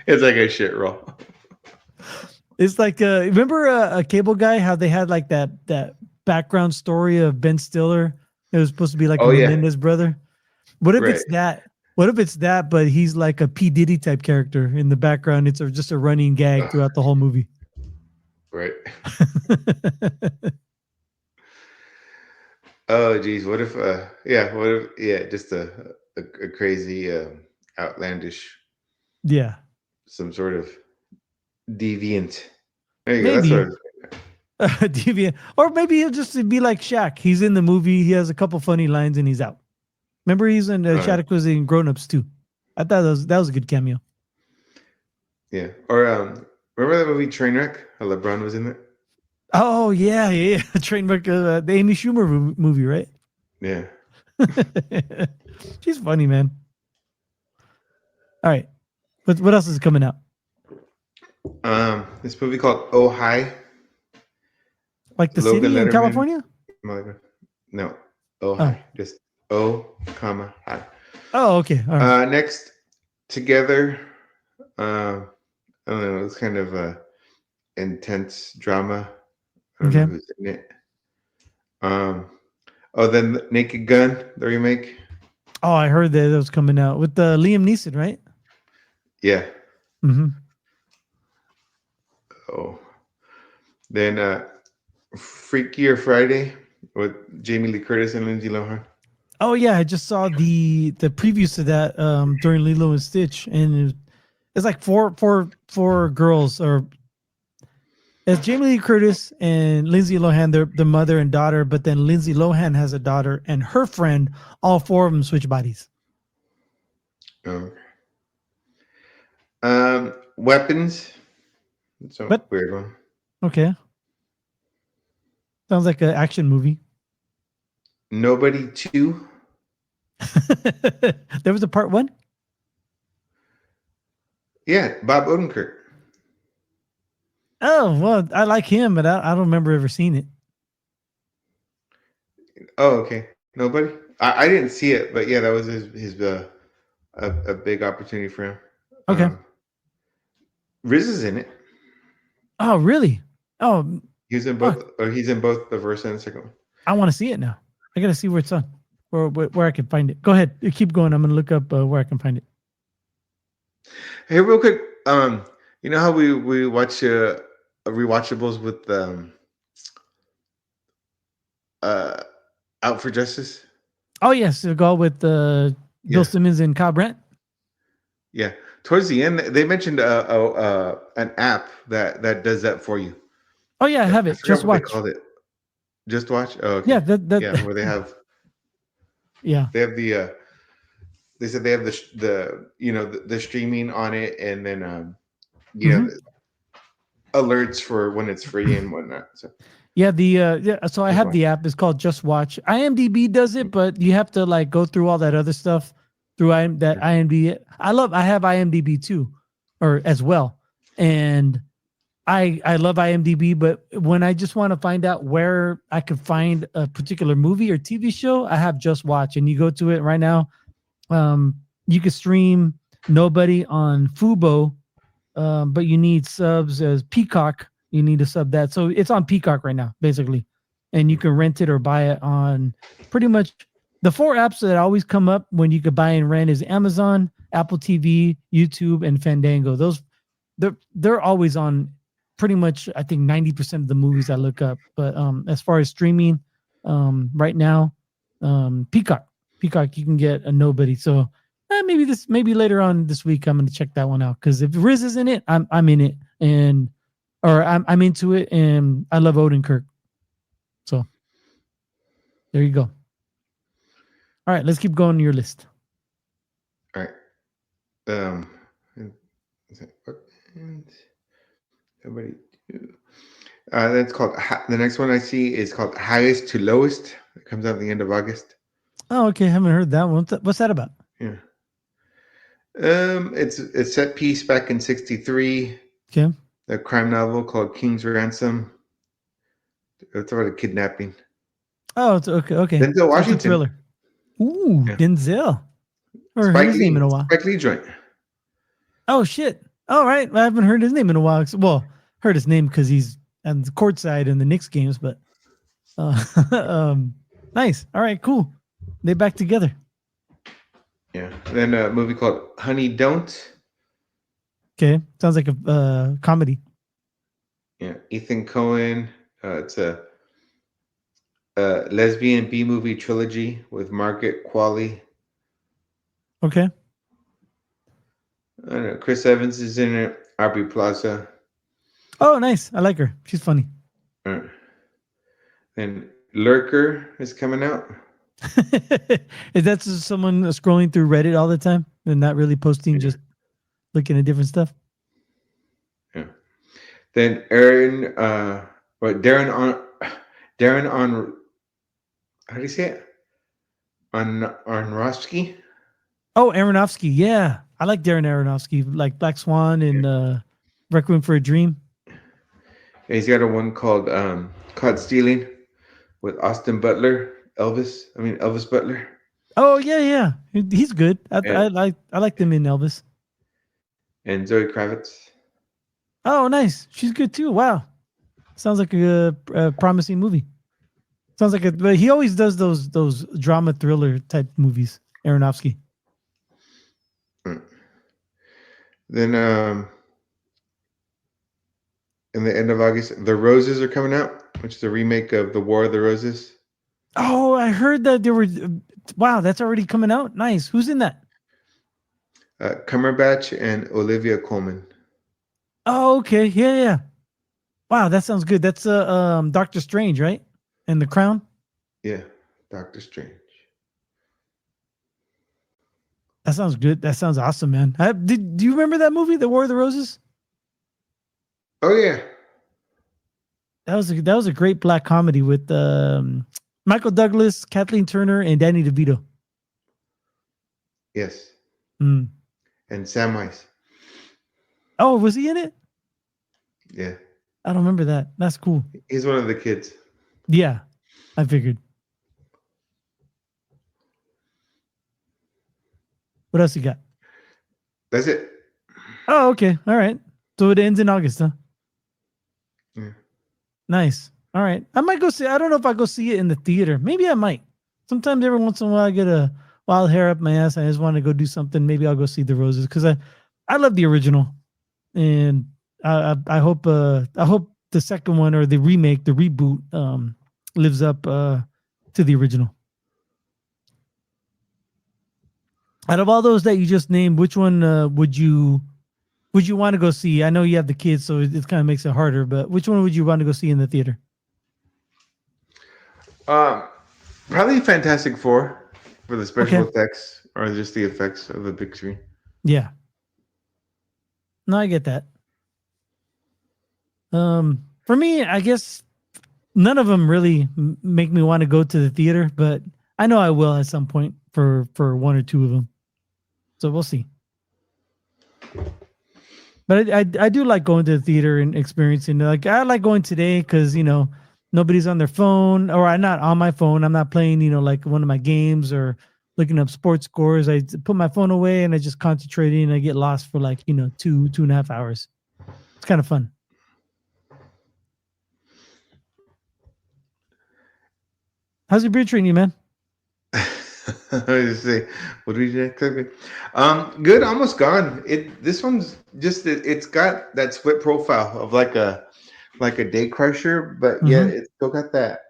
It's like a shit roll. It's like remember a Cable Guy, how they had like that background story of Ben Stiller? It was supposed to be like Menendez brother. What if it's that? What if it's that, but he's like a P. Diddy type character in the background? It's just a running gag throughout the whole movie. Right. Oh, geez. What if, just a crazy, outlandish. Yeah. Some sort of deviant. There you maybe. go. That's what deviant. Or maybe he'll just be like Shaq. He's in the movie. He has a couple funny lines and he's out. Remember, he's in Shaq was in Grown Ups too. I thought that was a good cameo. Yeah. Or remember that movie Trainwreck? How LeBron was in it? Oh yeah. Trainwreck, the Amy Schumer movie, right? Yeah. She's funny, man. All right. What else is coming out? This movie called Oh Hi. Like the city in California? No. Oh Hi. Just O, Hi. Oh, okay. All right. Next, Together. I don't know. It's kind of a intense drama. I don't know who's in it. Then Naked Gun, the remake. Oh, I heard that was coming out with Liam Neeson, right? Yeah. Mm-hmm. Oh. Then Freakier Friday with Jamie Lee Curtis and Lindsay Lohan. Oh yeah, I just saw the previews to that during Lilo and Stitch, and it's like four girls, or it's Jamie Lee Curtis and Lindsay Lohan, they're the mother and daughter, but then Lindsay Lohan has a daughter and her friend. All four of them switch bodies. Oh. Weapons. It's a But weird one. okay, sounds like an action movie. Nobody 2. There was a part one. Yeah, Bob Odenkirk. Oh well, I like him, but I don't remember ever seeing it. Oh, okay. Nobody. I didn't see it, but yeah, that was his a big opportunity for him. Okay. Riz is in it. Oh really? Oh, He's in fuck. both. Or he's in both the first and the second one. I want to see it now. I gotta see where it's on, or where I can find it. Go ahead, you keep going. I'm gonna look up where I can find it. Hey, real quick. You know how we watch rewatchables with uh, Out for Justice? Oh yes, the go with Bill Yeah. Simmons and Kyle Brandt. Yeah. Towards the end, they mentioned an app that does that for you. Oh yeah, I have I it. forgot Just what they watch. called it. Just watch. Oh, okay. Yeah, that Yeah, where they have yeah. the they said they have the streaming on it, and then Mhm. alerts for when it's free and whatnot. So Yeah, yeah. So I just have watch. the app. It's called Just Watch. IMDb does it, but you have to like go through all that other stuff through that IMDb. I have IMDb too, or as well, and I love IMDb. But when I just want to find out where I could find a particular movie or TV show, I have Just Watch, and you go to it right now. You can stream Nobody on Fubo, but you need subs as Peacock. You need to sub that. So it's on Peacock right now, basically. And you can rent it or buy it on pretty much the four apps that always come up when you could buy and rent is Amazon, Apple TV, YouTube, and Fandango. Those they're always on pretty much I think 90% of the movies I look up. But as far as streaming, right now, Peacock. Peacock, you can get a Nobody. So maybe later on this week I'm gonna check that one out because if Riz is in it, I'm in it, and or I'm into it, and I love Odenkirk. So there you go. All right, let's keep going on your list. All right. Somebody. That's called the next one I see is called Highest to Lowest. It comes out at the end of August. Oh, okay, haven't heard that one. What's that about? Yeah. It's a set piece back in '63. Okay. A crime novel called King's Ransom. It's about a kidnapping. Oh, it's okay. Okay, Denzel so it's a Washington. thriller. Ooh, Yeah. Denzel. Or heard Spike his name in Lee. a while. Spike Lee joint. Oh shit! All right, I haven't heard his name in a while. Well, heard his name because he's on the court side in the Knicks games, but nice. All right, cool. They back together. Yeah. Then a movie called Honey Don't. Okay, sounds like a comedy. Yeah. Ethan Cohen. It's a lesbian B movie trilogy with Margaret Qualley. Okay. I don't know. Chris Evans is in it. Aubrey Plaza. Oh, nice. I like her. She's funny. And Lurker is coming out. Is that just someone scrolling through Reddit all the time and not really posting, just looking at different stuff? Yeah. Then Darren on how do you say it? On Aronofsky. Oh, Aronofsky. Yeah, I like Darren Aronofsky, like Black Swan and Requiem for a Dream. And he's got a one called Caught Stealing with Austin Butler, Elvis Butler. Oh yeah. He's good. I like them in Elvis. And Zoe Kravitz. Oh, nice. She's good too. Wow, sounds like a promising movie. Sounds like but he always does those drama thriller type movies. Aronofsky. Then in the end of August, The Roses are coming out, which is a remake of The War of the Roses. Oh, I heard that there were. Wow, that's already coming out. Nice. Who's in that? Cumberbatch and Olivia Colman. Oh, okay. Yeah, yeah. Wow, that sounds good. That's Doctor Strange, right? And the Crown. Yeah, Doctor Strange. That sounds good. That sounds awesome, man. Do you remember that movie, The War of the Roses? Oh yeah. That was a great black comedy with Michael Douglas, Kathleen Turner, and Danny DeVito. Yes. Mm. And Samwise. Oh, was he in it? Yeah. I don't remember that. That's cool. He's one of the kids. Yeah, I figured. What else you got? That's it. Oh, okay. All right. So it ends in August, huh? Yeah. Nice. All right. I might go see. I don't know if I go see it in the theater. Maybe I might. Sometimes every once in a while I get a wild hair up my ass. I just want to go do something. Maybe I'll go see the Roses because I love the original, and I hope the second one or the remake, the reboot, lives up to the original. Out of all those that you just named, which one would you want to go see? I know you have the kids, so it kind of makes it harder. But which one would you want to go see in the theater? Probably Fantastic Four for the special Okay. effects or just the effects of the big screen. Yeah. No, I get that. For me, I guess none of them really make me want to go to the theater, but I know I will at some point for one or two of them. So we'll see. But I do like going to the theater and experiencing. Like I like going today because nobody's on their phone, or I'm not on my phone. I'm not playing like one of my games or looking up sports scores. I put my phone away and I just concentrate and I get lost for like 2.5 hours. It's kind of fun. How's your beer treating you, man? Just say, what did we do exactly? Good, almost gone. This one's just it's got that split profile of like a day crusher, but yet Mm-hmm. it's still got that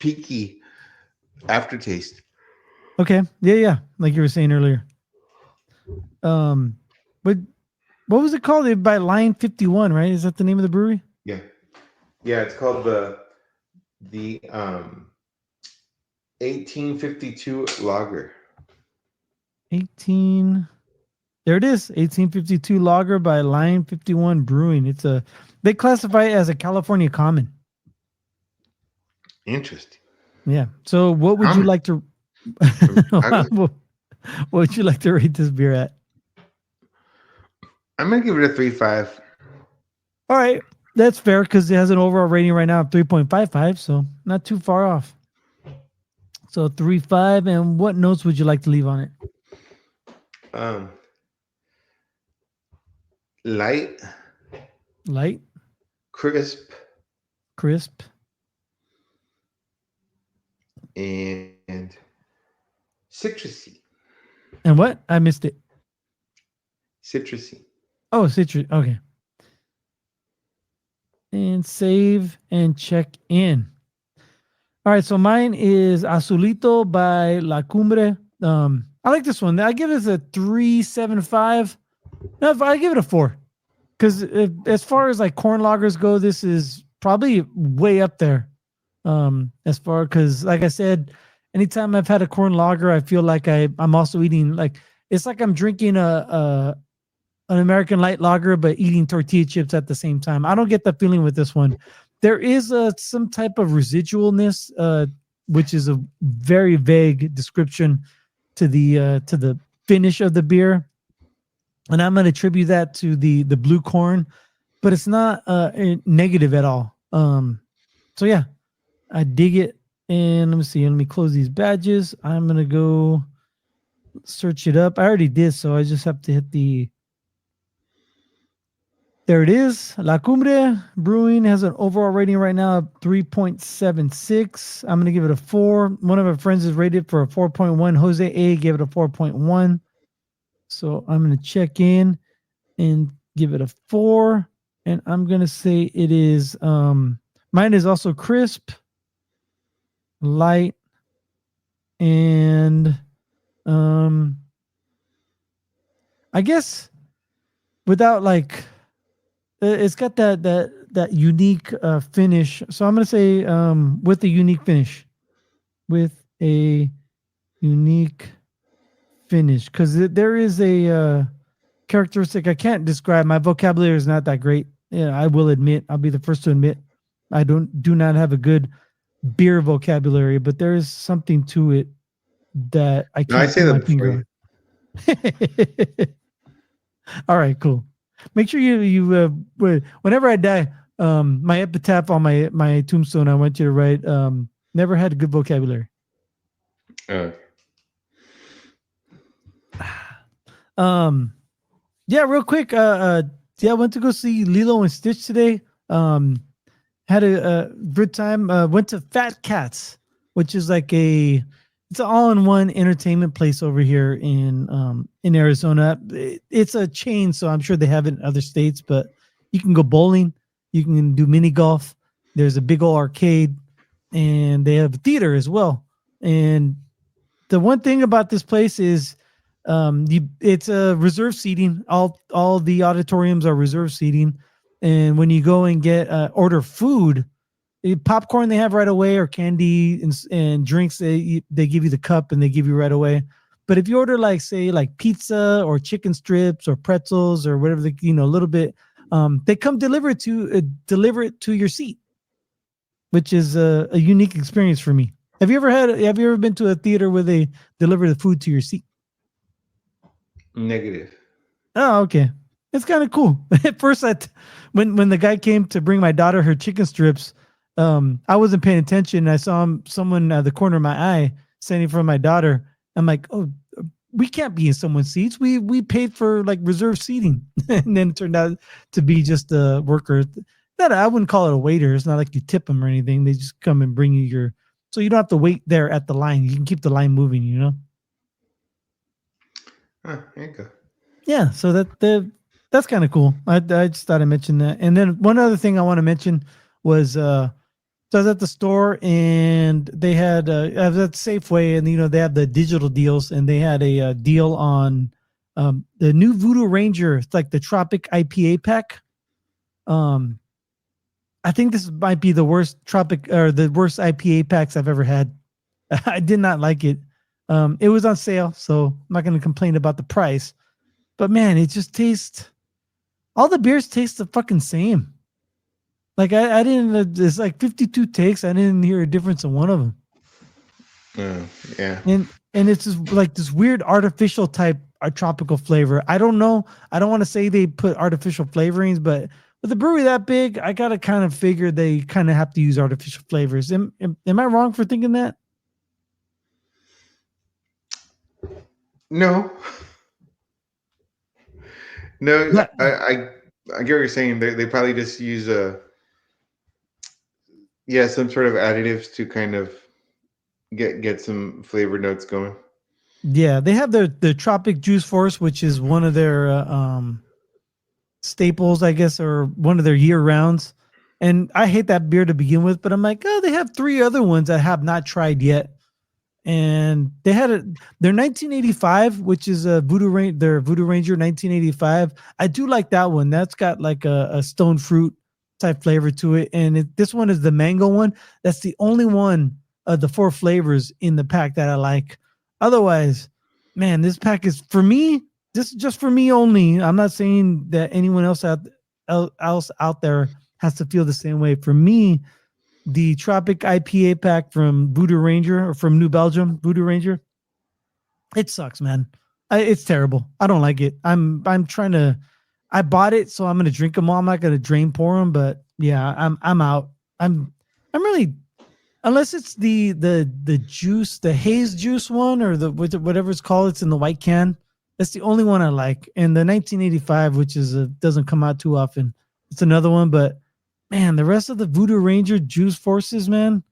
peaky aftertaste. Okay. Yeah, yeah. Like you were saying earlier. Um, but what was it called? By Line 51, right? Is that the name of the brewery? Yeah, yeah. It's called the 1852 lager. 18. There it is. 1852 lager by Line 51 Brewing. They classify it as a California common. Interesting. Yeah. So what would you Common like to from Chicago. what would you like to rate this beer at? I'm gonna give it a 3.5. All right. That's fair because it has an overall rating right now of 3.55, so not too far off. So 3.5, and what notes would you like to leave on it? Light, Light, crisp, crisp, and citrusy. and what? I missed it. Citrusy. Oh, citrus. Okay. And save and check in. All right, so mine is Azulito by La Cumbre. I like this one. I give it a 3.75. No, I give it a 4. Because as far as like corn lagers go, this is probably way up there. Because like I said, anytime I've had a corn lager, I feel like I'm also eating like it's like I'm drinking an American light lager, but eating tortilla chips at the same time. I don't get that feeling with this one. There is some type of residualness, which is a very vague description to the finish of the beer, and I'm going to attribute that to the blue corn, but it's not negative at all. So yeah, I dig it. And let me see. Let me close these badges. I'm going to go search it up. I already did, so I just have to hit the. There it is. La Cumbre Brewing has an overall rating right now of 3.76. I'm going to give it a 4. One of our friends is rated for a 4.1. Jose A gave it a 4.1. So I'm going to check in and give it a 4. And I'm going to say it is Mine is also crisp, light, and I guess without like it's got that unique finish. So I'm gonna say with a unique finish, with a unique finish, because there is a characteristic I can't describe. My vocabulary is not that great. Yeah, I will admit. I'll be the first to admit I do not have a good beer vocabulary, but there is something to it that I No, I can't say put my that before finger you. on. All right, cool. Make sure whenever I die, my epitaph on my tombstone, I want you to write never had a good vocabulary. Oh. Yeah, real quick, yeah, I went to go see Lilo and Stitch today. Had a good time. Went to Fat Cats, which is like it's an all-in-one entertainment place over here in Arizona. It's a chain, so I'm sure they have it in other states, but you can go bowling, you can do mini golf. There's a big old arcade, and they have a theater as well. And the one thing about this place is it's a reserve seating. All the auditoriums are reserve seating, and when you go and get order food, popcorn they have right away, or candy and drinks, they give you the cup and they give you right away. But if you order like say like pizza or chicken strips or pretzels or whatever, a little bit, they come deliver it to your seat, which is a unique experience for me. Have you ever been to a theater where they deliver the food to your seat? Negative. Oh, okay. It's kind of cool. At first, when the guy came to bring my daughter her chicken strips, I wasn't paying attention. I saw someone at the corner of my eye standing for my daughter. I'm like, oh, we can't be in someone's seats. We paid for like reserved seating, and then it turned out to be just a worker. That I wouldn't call it a waiter. It's not like you tip them or anything. They just come and bring you so you don't have to wait there at the line. You can keep the line moving. There you go. Yeah, so that's kind of cool. I just thought I mentioned that. And then one other thing I want to mention was so I was at the store and they had I was at Safeway, and they have the digital deals, and they had a deal on the new Voodoo Ranger. It's like the Tropic IPA pack. I think this might be the worst IPA packs I've ever had. I did not like it. It was on sale, so I'm not going to complain about the price. But man, it just tastes. All the beers taste the fucking same. Like I didn't. It's like 52 takes. I didn't hear a difference in one of them. Yeah. And it's just like this weird artificial type tropical flavor. I don't know. I don't want to say they put artificial flavorings, but with a brewery that big, I gotta kind of figure they kind of have to use artificial flavors. Am I wrong for thinking that? No. No, I get what you're saying. They probably just use some sort of additives to kind of get some flavor notes going. Yeah, they have the Tropic Juice Force, which is one of their staples, I guess, or one of their year rounds. And I hate that beer to begin with, but I'm like, oh, they have 3 other ones I have not tried yet. And they had their 1985, which is their Voodoo Ranger 1985. I do like that one. That's got like a stone fruit type flavor to it. And this one is the mango one. That's the only one of the 4 flavors in the pack that I like. Otherwise, man, this pack is for me. This is just for me only. I'm not saying that anyone else out there has to feel the same way. For me, the Tropic IPA pack from Voodoo Ranger, or from New Belgium, Voodoo Ranger, it sucks, man. It's terrible. I don't like it. I'm trying to. I bought it, so I'm gonna drink them all. I'm not gonna drain pour them, but yeah, I'm out. I'm really, unless it's the juice, the haze juice one, or the whatever it's called. It's in the white can. That's the only one I like. And the 1985, which is doesn't come out too often. It's another one, but man, the rest of the Voodoo Ranger juice forces, man,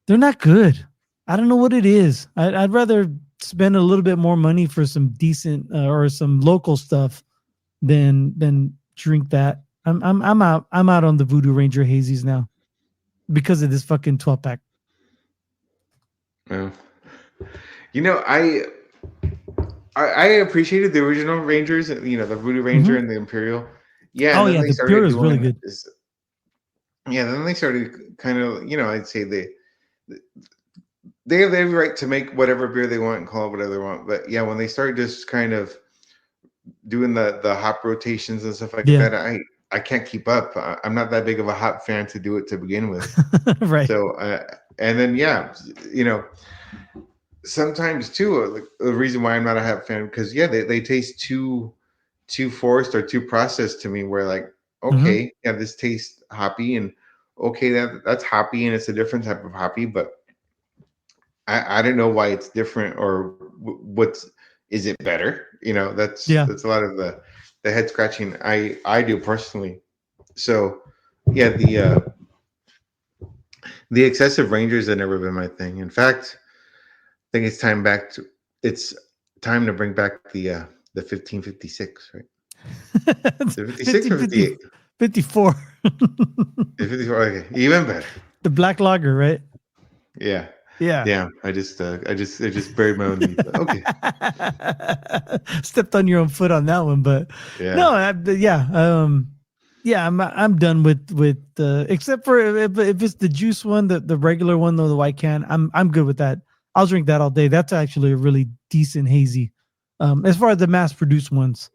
they're not good. I don't know what it is. I'd rather spend a little bit more money for some decent or some local stuff than drink that. I'm out. I'm out on the Voodoo Ranger hazies now. because of this fucking 12-pack. Oh. I appreciated the original Rangers, the Voodoo Ranger and the Imperial. Yeah, and then they the started Pure is doing really good. then they started kind of, I'd say they have every right to make whatever beer they want and call it whatever they want. But yeah, when they started just kind of doing the hop rotations and stuff like that, I can't keep up. I'm not that big of a hop fan to do it to begin with. Right. So and then sometimes too, the reason why I'm not a hop fan, because they taste too forced or too processed to me, where like, okay, this tastes hoppy, and okay, that's hoppy and it's a different type of hoppy, but I don't know why it's different, or is it better? That's a lot of the head scratching I do personally. So yeah, the excessive Rangers have never been my thing. In fact, I think it's time to bring back the 1556, right? The 56 or 58? 54. The 54, okay, even better. The black lager, right? Yeah. Yeah. Damn, I just buried my own knee. Okay. Stepped on your own foot on that one, but no, I'm done with except for if it's the juice one, the regular one, though, the white can. I'm good with that. I'll drink that all day. That's actually a really decent hazy. As far as the mass produced ones,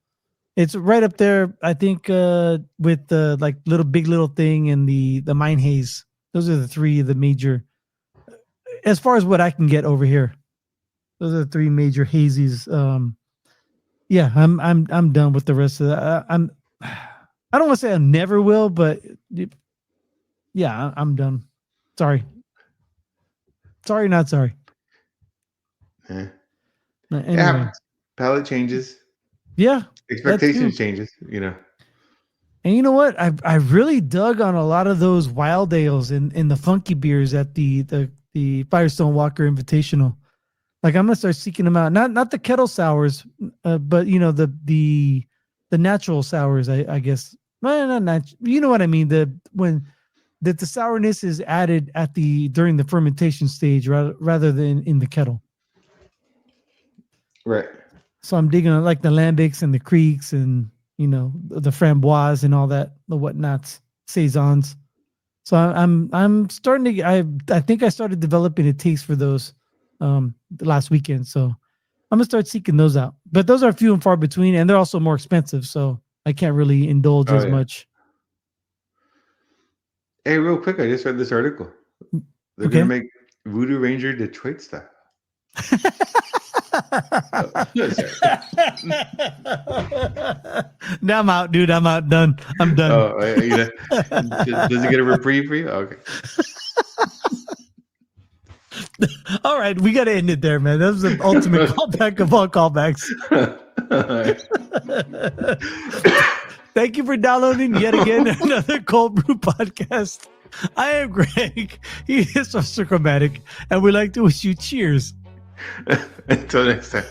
it's right up there, I think, with the like little thing and the Mine Haze. Those are the three of the major. As far as what I can get over here, those are the three major hazies. I'm done with the rest of that. I don't want to say I never will, but yeah, I'm done. Sorry, not sorry. Anyway. Yeah, palate changes. Yeah, expectations changes. And you know what? I really dug on a lot of those wild ales and the funky beers at the Firestone Walker Invitational. Like, I'm gonna start seeking them out. Not the kettle sours, but the natural sours. I guess. Well, not you know what I mean. The sourness is added during the fermentation stage rather than in the kettle. Right. So I'm digging on like the lambics and the creeks and the framboise and all that, the whatnots, saisons. So I'm starting to. I think I started developing a taste for those last weekend. So I'm gonna start seeking those out. But those are few and far between, and they're also more expensive. So I can't really indulge as much. Hey, real quick, I just read this article. They're gonna make Voodoo Ranger Detroit style. Now I'm out, dude. I'm out. Done. I'm done. Oh, does it get a reprieve for you? Okay. All right, we got to end it there, man. That was the ultimate callback of all callbacks. Thank you for downloading yet again another Cöld Brüe podcast. I am Greg. He is Sorcerer Chromatic, and we like to wish you cheers. Until next time.